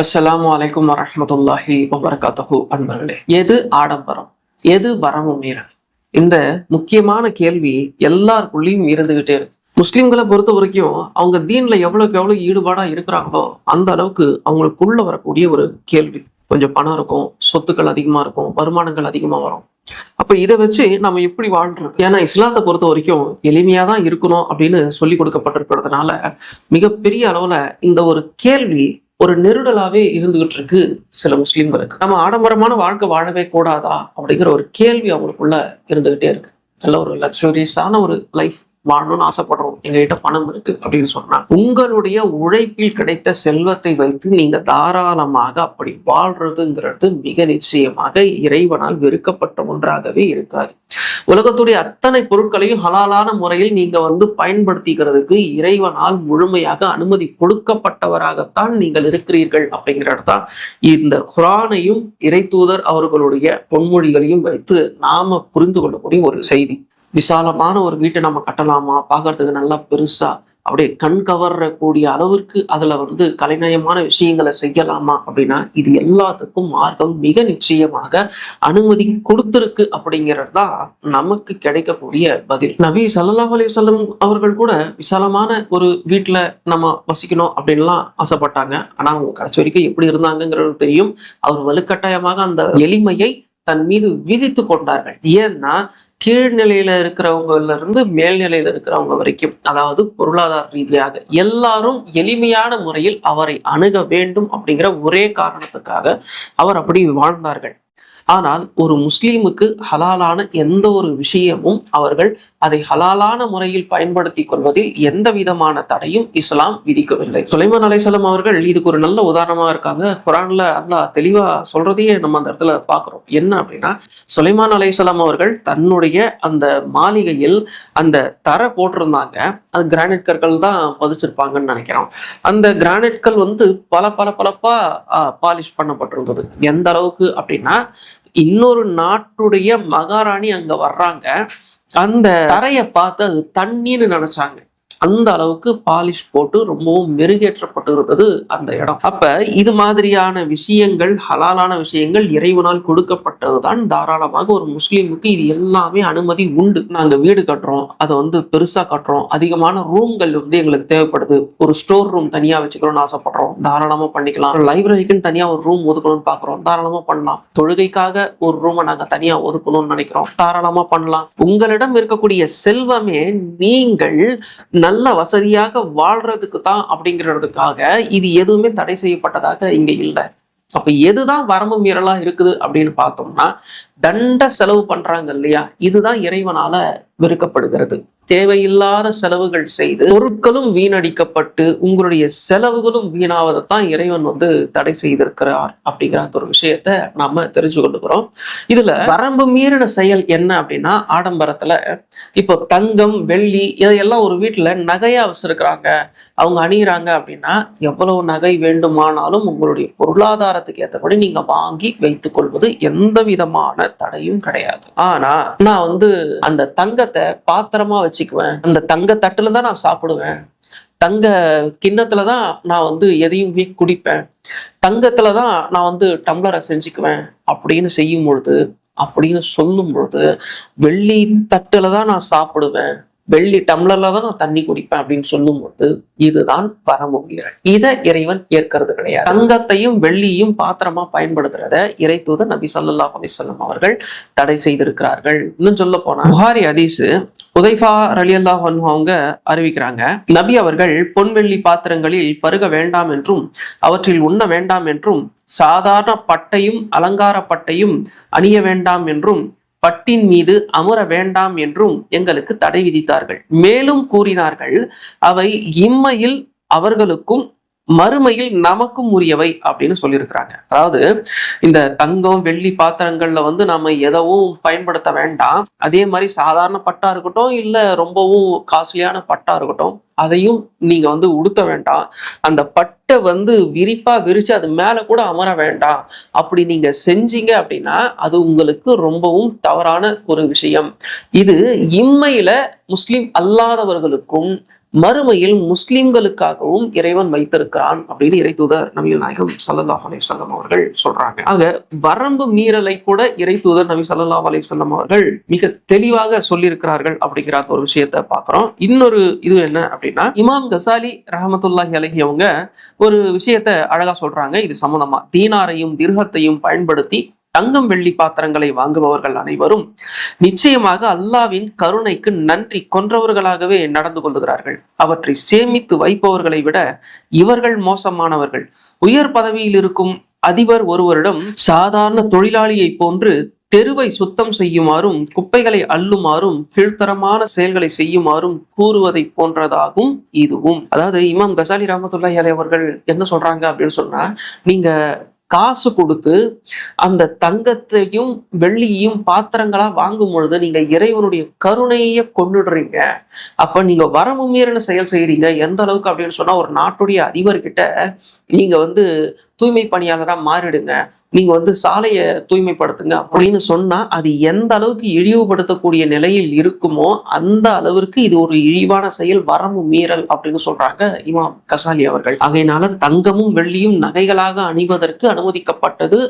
அஸ்ஸலாமு அலைக்கும் வரஹ்மத்துல்லாஹி வபரகாத்துஹு. அன்பர்களே, எது ஆடம்பரம், எது வரம்பு மீறல்? இந்த முக்கியமான கேள்வி எல்லாருக்குள்ளேயும் இருந்துகிட்டே இருக்கு. முஸ்லிம்களை பொறுத்த வரைக்கும் அவங்க தீன்ல எவ்வளவுக்கு எவ்வளவு ஈடுபாடா இருக்கிறாங்களோ அந்த அளவுக்கு அவங்களுக்குள்ள வரக்கூடிய ஒரு கேள்வி. கொஞ்சம் பணம் இருக்கும், சொத்துக்கள் அதிகமா இருக்கும், வருமானங்கள் அதிகமா வரும். அப்ப இதை வச்சு நம்ம எப்படி வாழ்றோம்? ஏன்னா இஸ்லாத்தை பொறுத்த வரைக்கும் எளிமையா தான் இருக்கணும் அப்படின்னு சொல்லி கொடுக்கப்பட்டிருக்கிறதுனால மிகப்பெரிய அளவுல இந்த ஒரு கேள்வி ஒரு நெருடலாவே இருந்துகிட்டு இருக்கு சில முஸ்லிம்களுக்கு. நம்ம ஆடம்பரமான வாழ்க்கை வாழவே கூடாதா அப்படிங்கிற ஒரு கேள்வி அவங்களுக்குள்ள இருந்துகிட்டே இருக்கு. நல்ல ஒரு லக்ஸுரியஸான ஒரு லைஃப் வாழணும்னு ஆசைப்படுறோம், எங்ககிட்ட பணம் இருக்கு அப்படின்னு சொன்னா உங்களுடைய உழைப்பில் கிடைத்த செல்வத்தை வைத்து நீங்க தாராளமாக அப்படி வாழ்றதுங்கிறது மிக நிச்சயமாக இறைவனால் வெறுக்கப்பட்ட ஒன்றாகவே இருக்காது. உலகத்துடைய அத்தனை பொருட்களையும் ஹலாலான முறையில் நீங்க பயன்படுத்திக்கிறதுக்கு இறைவனால் முழுமையாக அனுமதி கொடுக்கப்பட்டவராகத்தான் நீங்கள் இருக்கிறீர்கள் அப்படிங்கிறது தான் இந்த குர்ஆனையும் இறை தூதர் அவர்களுடைய பொன்மொழிகளையும் வைத்து நாம புரிந்து கொள்ளக்கூடிய ஒரு செய்தி. விசாலமான ஒரு வீட்டை நம்ம கட்டலாமா, பார்க்கறதுக்கு நல்லா பெருசா அப்படியே கண் கவரக்கூடிய அளவிற்கு அதுல கலைநயமான விஷயங்களை செய்யலாமா அப்படின்னா இது எல்லாத்துக்கும் மார்க்கம் மிக நிச்சயமாக அனுமதி கொடுத்திருக்கு அப்படிங்கிறது தான் நமக்கு கிடைக்கக்கூடிய பதில். நபி ஸல்லல்லாஹு அலைஹி வஸல்லம் அவர்கள் கூட விசாலமான ஒரு வீட்டுல நம்ம வசிக்கணும் அப்படின்லாம் ஆசைப்பட்டாங்க. ஆனா அவங்க கடைசி வரைக்கும் எப்படி இருந்தாங்கிறது தெரியும். அவர் வலுக்கட்டாயமாக அந்த எளிமையை தன் மீது விதித்து கொண்டார்கள். ஏன்னா கீழ்நிலையில இருக்கிறவங்கல இருந்து மேல்நிலையில இருக்கிறவங்க வரைக்கும், அதாவது பொருளாதார ரீதியாக எல்லாரும் எளிமையான முறையில் அவரை அணுக வேண்டும் அப்படிங்கிற ஒரே காரணத்துக்காக அவர் அப்படி வாழ்ந்தார்கள். ஆனால் ஒரு முஸ்லீமுக்கு ஹலாலான எந்த ஒரு விஷயமும் அவர்கள் அதை ஹலாலான முறையில் பயன்படுத்தி கொள்வதில் எந்த விதமான தடையும் இஸ்லாம் விதிக்கவில்லை. சுலைமான் அலைஹிஸ்ஸலாம் அவர்கள் இதுக்கு ஒரு நல்ல உதாரணமா இருக்காங்க. குர்ஆன்ல அல்லாஹ் தெளிவா சொல்றதையே நம்ம அந்த இடத்துல பாக்குறோம். என்ன அப்படின்னா, சுலைமான் அலைஹிஸ்ஸலாம் அவர்கள் தன்னுடைய அந்த மாளிகையில் அந்த தரை போட்டிருந்தாங்க. அது கிரானைட் கற்கள் தான் பதிச்சிருப்பாங்கன்னு நினைக்கிறோம். அந்த கிரானைட் கல் பல பல பலப்பா பாலிஷ் பண்ணப்பட்டிருந்தது. எந்த அளவுக்கு அப்படின்னா, இன்னொரு நாட்டுடைய மகாராணி அங்க வர்றாங்க, அந்த தரையை பார்த்து அது தண்ணீர்னு நினைச்சாங்க. அந்த அளவுக்கு பாலிஷ் போட்டு ரொம்பவும் மெருகேற்றப்பட்டு இருந்தது அந்த இடம். அப்ப இது மாதிரியான விஷயங்கள், ஹலாலான விஷயங்கள் இறைவனால் கொடுக்கப்பட்டதுதான். தாராளமாக ஒரு முஸ்லீமுக்கு இது எல்லாமே அனுமதி உண்டு. நாங்க வீடு கட்டுறோம், அதை பெருசா கட்டுறோம், அதிகமான ரூம்கள் எங்களுக்கு தேவைப்படுது, ஒரு ஸ்டோர் ரூம் தனியா வச்சுக்கணும்னு ஆசைப்படுறோம், தாராளமா பண்ணிக்கலாம். லைப்ரரிக்குன்னு தனியா ஒரு ரூம் ஒதுக்கணும்னு பாக்குறோம், தாராளமா பண்ணலாம். தொழுகைக்காக ஒரு ரூமை நாங்க தனியா ஒதுக்கணும்னு நினைக்கிறோம், தாராளமா பண்ணலாம். உங்களிடம் இருக்கக்கூடிய செல்வமே நீங்கள் நல்ல வசதியாக வாழ்றதுக்கு தான் அப்படிங்கிறதுக்காக இது எதுவுமே தடை செய்யப்பட்டதாக இங்க இல்லை. அப்ப எதுதான் வரம்பு மீறலா இருக்குது அப்படின்னு பார்த்தோம்னா, தண்ட செலவு பண்றாங்க இல்லையா, இதுதான் இறைவனால வெறுக்கப்படுகிறது. தேவையில்லாத செலவுகள் செய்து பொருட்களும் வீணடிக்கப்பட்டு உங்களுடைய செலவுகளும் வீணாவதைத்தான் இறைவன் தடை செய்திருக்கிறார் அப்படிங்கிற ஒரு விஷயத்த நாம தெரிஞ்சு கொண்டுக்கிறோம். இதுல வரம்பு மீறின செயல் என்ன அப்படின்னா, ஆடம்பரத்துல இப்போ தங்கம் வெள்ளி இதையெல்லாம் ஒரு வீட்டுல நகையா வச்சிருக்கிறாங்க, அவங்க அணியிறாங்க அப்படின்னா எவ்வளவு நகை வேண்டுமானாலும் உங்களுடைய பொருளாதாரத்துக்கு ஏற்றபடி நீங்க வாங்கி வைத்துக் கொள்வது எந்த விதமான தடையும் கிடையாது. ஆனா நான் அந்த தங்கத்தை பாத்திரமா வச்சுக்குவேன், அந்த தங்க தட்டுல தான் நான் சாப்பிடுவேன், தங்க கிண்ணத்துலதான் நான் எதையும் குடிப்பேன், தங்கத்துலதான் நான் டம்ளரை செஞ்சுக்குவேன் அப்படின்னு செய்யும் பொழுது, அப்படின்னு சொல்லும் பொழுது, வெள்ளி தட்டுல தான் நான் சாப்பிடுவேன், வெள்ளி டம்ளர்ல தான் நான் தண்ணி குடிப்பேன் அப்படின்னு சொல்லும் போது இதுதான் வரம்பு மீறல். இதை இறைவன் ஏற்கிறது கிடையாது. தங்கத்தையும் வெள்ளியும் பாத்திரமா பயன்படுத்துறத இறை தூதர் நபி ஸல்லல்லாஹு அலைஹி வஸல்லம் அவர்கள் தடை செய்திருக்கிறார்கள். இன்னும் சொல்ல போனா புகாரி ஹதீஸ், ஹுதைஃபா ரலியல்லாஹு அன்ஹு அவங்க அறிவிக்கிறாங்க, நபி அவர்கள் பொன் வெள்ளி பாத்திரங்களில் பருக வேண்டாம் என்றும் அவற்றில் உண்ண வேண்டாம் என்றும் சாதாரண பட்டையும் அலங்கார பட்டையும் அணிய வேண்டாம் என்றும் பட்டின் மீது அமர வேண்டாம் என்றும் எங்களுக்கு தடை விதித்தார்கள். மேலும் கூறினார்கள், அவை இம்மையில் அவர்களுக்கும் மறுமையில் நமக்கும் உரியவை அப்படின்னு சொல்லியிருக்கிறாங்க. அதாவது இந்த தங்கம் வெள்ளி பாத்திரங்கள்ல நாம எதவும் பயன்படுத்த வேண்டாம். அதே மாதிரி சாதாரண பட்டா இருக்கட்டும், இல்ல ரொம்பவும் காஸ்ட்லியான பட்டா இருக்கட்டும், அதையும் நீங்க உடுத்த வேண்டாம். அந்த பட்டை விரிப்பா விரிச்சு அது மேல கூட அமர வேண்டாம். அப்படி நீங்க செஞ்சீங்க அப்படின்னா அது உங்களுக்கு ரொம்பவும் தவறான ஒரு விஷயம். இது இம்மையில முஸ்லிம் அல்லாதவர்களுக்கும் மறுமையில் முஸ்லிம்களுக்காகவும் இறைவன் வைத்திருக்கிறான் அப்படின்னு இறைத்தூதர் நபிகள் நாயகம் ஸல்லல்லாஹு அலைஹி வஸல்லம் அவர்கள் சொல்றாங்க. ஆக வரம்பு மீறலை கூட இறைத்தூதர் நபி ஸல்லல்லாஹு அலைஹி வஸல்லம் அவர்கள் மிக தெளிவாக சொல்லியிருக்கிறார்கள் அப்படிங்கிற ஒரு விஷயத்தை பார்க்கிறோம். இன்னொரு இது என்ன அப்படின்னா, இமாம் கசாலி ரஹமத்துல்லாஹி அலைஹி அவங்க ஒரு விஷயத்த அழகா சொல்றாங்க. இது சம்பந்தமா, தீனாரையும் திர்ஹத்தையும் பயன்படுத்தி தங்கம் வெள்ளி பாத்திரங்களை வாங்குபவர்கள் அனைவரும் நிச்சயமாக அல்லாவின் கருணைக்கு நன்றி கொன்றவர்களாகவே நடந்து கொள்ளுகிறார்கள். அவற்றை சேமித்து வைப்பவர்களை விட இவர்கள் மோசமானவர்கள். உயர் பதவியில் இருக்கும் அதிபர் ஒருவரிடம் சாதாரண தொழிலாளியை போன்று தெருவை சுத்தம் செய்யுமாறும் குப்பைகளை அள்ளுமாறும் கீழ்த்தரமான செயல்களை செய்யுமாறும் கூறுவதை போன்றதாகும் இதுவும். அதாவது இமாம் கசாலி ரஹ்மத்துல்லாஹி அலைஹி அவர்கள் என்ன சொல்றாங்க அப்படின்னு சொன்னா, நீங்க காசு கொடுத்து அந்த தங்கத்தையும் வெள்ளியையும் பாத்திரங்களா வாங்கும் பொழுது நீங்க இறைவனுடைய கருணையை கொண்டுடுறீங்க. அப்ப நீங்க வரம்பு மீறின செயல் செய்யறீங்க. எந்த அளவுக்கு அப்படின்னு சொன்னா, ஒரு நாட்டுடைய அதிபர்கிட்ட நீங்க தூய்மை பணியாளரா மாறிடுங்க, நீங்க சாலையை தூய்மைப்படுத்துங்க அப்படின்னு சொன்னா அது எந்த அளவுக்கு இழிவுபடுத்தக்கூடிய நிலையில் இருக்குமோ அந்த அளவிற்கு இது ஒரு இழிவான செயல், வரம்பு மீறல் அப்படின்னு சொல்றாங்க இமாம் கசாலி அவர்கள். ஆகையினால தங்கமும் வெள்ளியும் நகைகளாக அணிவதற்கு அனுமதிக்கப்பட்டது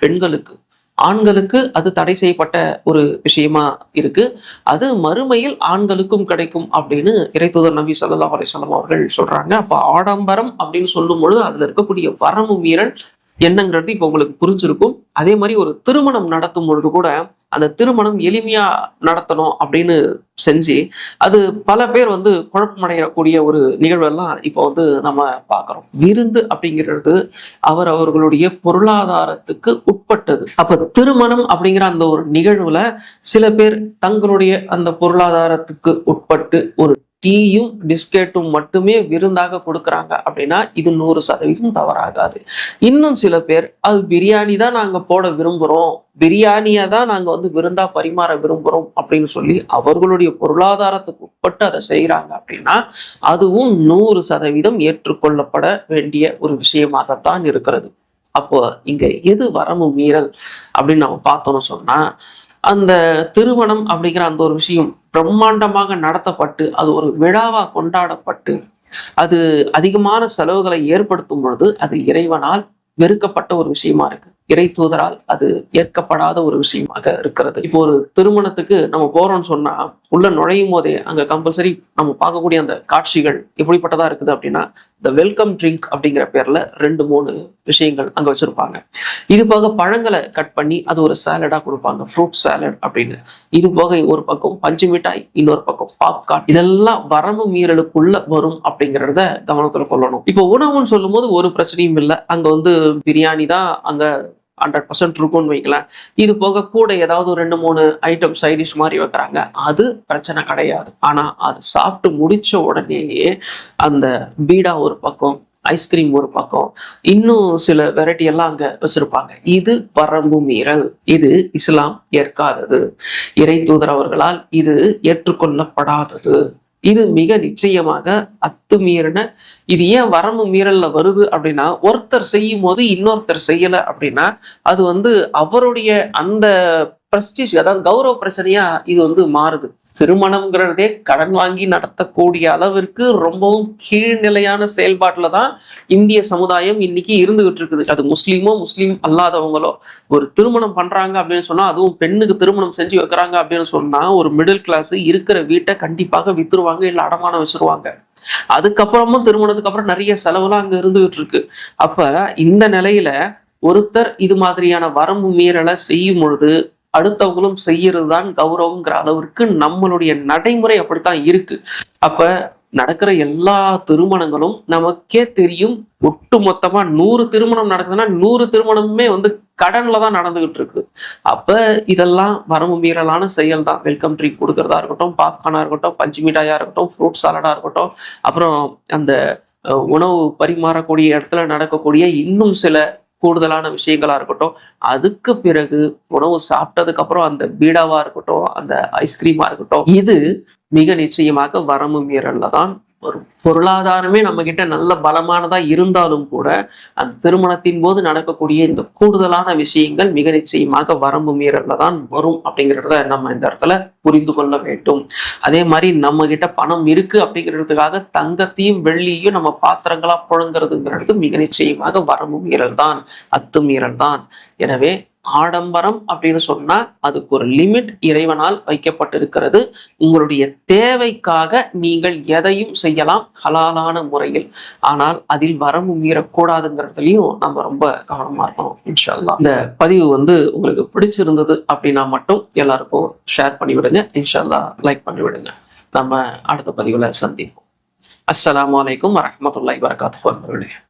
பெண்களுக்கு. ஆண்களுக்கு அது தடை செய்யப்பட்ட ஒரு விஷயமா இருக்கு. அது மறுமையில் ஆண்களுக்கும் கிடைக்கும் அப்படின்னு இறைத்தூதர் நபி ஸல்லல்லாஹு அலைஹி வஸல்லம் அவர்கள் சொல்றாங்க. அப்ப ஆடம்பரம் அப்படின்னு சொல்லும் பொழுது அதுல இருக்கக்கூடிய வரம்பு மீறல் என்னங்கிறது இப்ப உங்களுக்கு புரிஞ்சிருக்கும். அதே மாதிரி ஒரு திருமணம் நடத்தும் பொழுது கூட அந்த திருமணம் எளிமையா நடத்தணும் அப்படின்னு செஞ்சு அது பல பேர் குழப்பமடையக்கூடிய ஒரு நிகழ்வெல்லாம் இப்போ நம்ம பார்க்கிறோம். விருந்து அப்படிங்கிறது அவர்களுடைய பொருளாதாரத்துக்கு உட்பட்டது. அப்ப திருமணம் அப்படிங்கிற அந்த ஒரு நிகழ்வுல சில பேர் தங்களுடைய அந்த பொருளாதாரத்துக்கு உட்பட்டு ஒரு டீயும் பிஸ்கெட்டும் மட்டுமே விருந்தாக கொடுக்குறாங்க அப்படின்னா இது 100% தவறாகாது. இன்னும் சில பேர் அது பிரியாணி தான் நாங்க போட விரும்புறோம், பிரியாணியை தான் நாங்க விருந்தா பரிமாற விரும்புறோம் அப்படின்னு சொல்லி அவர்களுடைய பொருளாதாரத்துக்கு உட்பட்டு அதை செய்யறாங்க அப்படின்னா அதுவும் 100% ஏற்றுக்கொள்ளப்பட வேண்டிய ஒரு விஷயமாகத்தான் இருக்கிறது. அப்போ இங்க எது வரம்பு மீறல் அப்படின்னு நம்ம பார்த்தோம்னு சொன்னா, அந்த திருமணம் அப்படிங்கிற அந்த ஒரு விஷயம் பிரம்மாண்டமாக நடத்தப்பட்டு அது ஒரு விழாவா கொண்டாடப்பட்டு அது அதிகமான செலவுகளை ஏற்படுத்தும் பொழுது அது இறைவனால் வெறுக்கப்பட்ட ஒரு விஷயமா இருக்கு. இறை தூதரால் அது ஏற்கப்படாத ஒரு விஷயமாக இருக்கிறது. இப்போ ஒரு திருமணத்துக்கு நம்ம போறோம்னு சொன்னா உள்ள நுழையும் போதே அங்க கம்பல்சரி நம்ம பார்க்கக்கூடிய அந்த காட்சிகள் எப்படிப்பட்டதா இருக்குது அப்படின்னா, இந்த வெல்கம் ட்ரிங்க் அப்படிங்கிற பேர்ல 2-3 விஷயங்கள் அங்க வச்சிருப்பாங்க. இது போக பழங்களை கட் பண்ணி அது ஒரு சாலடா கொடுப்பாங்க, ஃப்ரூட் சாலட் அப்படின்னு. இது போக ஒரு பக்கம் பஞ்சு மிட்டாய், இன்னொரு பக்கம் பாப்கார்ன். இதெல்லாம் வரம்பு மீறலுக்குள்ள வரும் அப்படிங்கிறத கவனத்துல கொள்ளணும். இப்போ உணவுன்னு சொல்லும் போது ஒரு பிரச்சனையும் இல்லை. அங்க பிரியாணி தான் அங்க 100% இருக்கும்னு வைக்கலாம். இது போக கூட ஏதாவது 2-3 ஐட்டம் சைடிஷ் மாதிரி வைக்கிறாங்க, அது பிரச்சனை கிடையாது. ஆனா அது சாப்பிட்டு முடிச்ச உடனேயே அந்த பீடா ஒரு பக்கம், ஐஸ்கிரீம் ஒரு பக்கம், இன்னும் சில வெரைட்டி எல்லாம் அங்க வச்சிருப்பாங்க. இது வரம்பு மீறல். இது இஸ்லாம் ஏற்காதது. இறை தூதர் அவர்களால் இது ஏற்றுக்கொள்ளப்படாதது. இது மிக நிச்சயமாக அத்துமீறின. இது ஏன் வரம்பு மீறல்ல வருது அப்படின்னா, ஒருத்தர் செய்யும் போது இன்னொருத்தர் செய்யல அப்படின்னா அது அவருடைய அந்த பிரஸ்டீஜ், அதாவது கௌரவ பிரச்சனையா இது மாறுது. திருமணம்ங்கிறதே கடன் வாங்கி நடத்தக்கூடிய அளவிற்கு ரொம்பவும் கீழ்நிலையான செயல்பாட்டுல தான் இந்திய சமுதாயம் இன்னைக்கு இருந்துகிட்டு இருக்குது. அது முஸ்லீமோ முஸ்லீம் அல்லாதவங்களோ ஒரு திருமணம் பண்றாங்க அப்படின்னு சொன்னா, அதுவும் பெண்ணுக்கு திருமணம் செஞ்சு வைக்கிறாங்க அப்படின்னு சொன்னா ஒரு மிடில் கிளாஸ் இருக்கிற வீட்டை கண்டிப்பாக வித்துருவாங்க, இல்ல அடமானம் வச்சிருவாங்க. அதுக்கப்புறமும் திருமணத்துக்கு அப்புறம் நிறைய செலவுலாம் அங்க இருந்துகிட்டு இருக்கு. அப்ப இந்த நிலையில ஒருத்தர் இது மாதிரியான வரம்பு மீறலை செய்யும் பொழுது அடுத்தவங்களும் செய்யறது தான் கௌரவங்கிற அளவிற்கு நம்மளுடைய நடைமுறை அப்படித்தான் இருக்கு. அப்ப நடக்கிற எல்லா திருமணங்களும் நமக்கே தெரியும். ஒட்டு மொத்தமா 100 திருமணம் நடக்குதுன்னா 100 திருமணமுமே கடன்ல தான் நடந்துகிட்டு இருக்கு. அப்ப இதெல்லாம் வரம்பு மீறலான செயல் தான். வெல்கம் ட்ரிங்க் கொடுக்கறதா இருக்கட்டும், பாப்கார்னா இருக்கட்டும், பஞ்சு மிட்டாயா இருக்கட்டும், ஃப்ரூட் சாலடா இருக்கட்டும், அப்புறம் அந்த உணவு பரிமாறக்கூடிய இடத்துல நடக்கக்கூடிய இன்னும் சில கூடுதலான விஷயங்களா இருக்கட்டும், அதுக்கு பிறகு உணவு சாப்பிட்டதுக்கு அப்புறம் அந்த பீடாவா இருக்கட்டும், அந்த ஐஸ்கிரீமா இருக்கட்டும், இது மிக நிச்சயமாக வரம்பு மீறல்ல தான் வரும். பொருளாதாரமே நம்ம கிட்ட நல்ல பலமானதா இருந்தாலும் கூட அந்த திருமணத்தின் போது நடக்கக்கூடிய இந்த கூடுதலான விஷயங்கள் மிக நிச்சயமாக வரம்பு மீறல்ல தான் வரும் அப்படிங்கிறத நம்ம இந்த இடத்துல புரிந்து கொள்ள வேண்டும். அதே மாதிரி நம்ம கிட்ட பணம் இருக்கு அப்படிங்கிறதுக்காக தங்கத்தையும் வெள்ளியையும் நம்ம பாத்திரங்களா புழங்குறதுங்கிறது மிக நிச்சயமாக வரம்பு மீறல் தான், அத்துமீறல் தான். எனவே ஆடம்பரம் அப்படின்னு சொன்னா அதுக்கு ஒரு லிமிட் இறைவனால் வைக்கப்பட்டிருக்கிறது. உங்களுடைய தேவைக்காக நீங்கள் எதையும் செய்யலாம் ஹலாலான முறையில். ஆனால் அதில் வரம்பு மீறக்கூடாதுங்கிறதுலையும் நம்ம ரொம்ப கவனமா இருக்கணும். இன்ஷா அல்லாஹ் இந்த பதிவு உங்களுக்கு பிடிச்சிருந்தது அப்படின்னா மட்டும் எல்லாருக்கும் ஷேர் பண்ணி விடுங்க. இன்ஷா அல்லாஹ் லைக் பண்ணி விடுங்க. நம்ம அடுத்த பதிவுல சந்திப்போம். அஸ்ஸலாமு அலைக்கும் வரஹ்மத்துல்லாஹி வபரகாத்துஹு.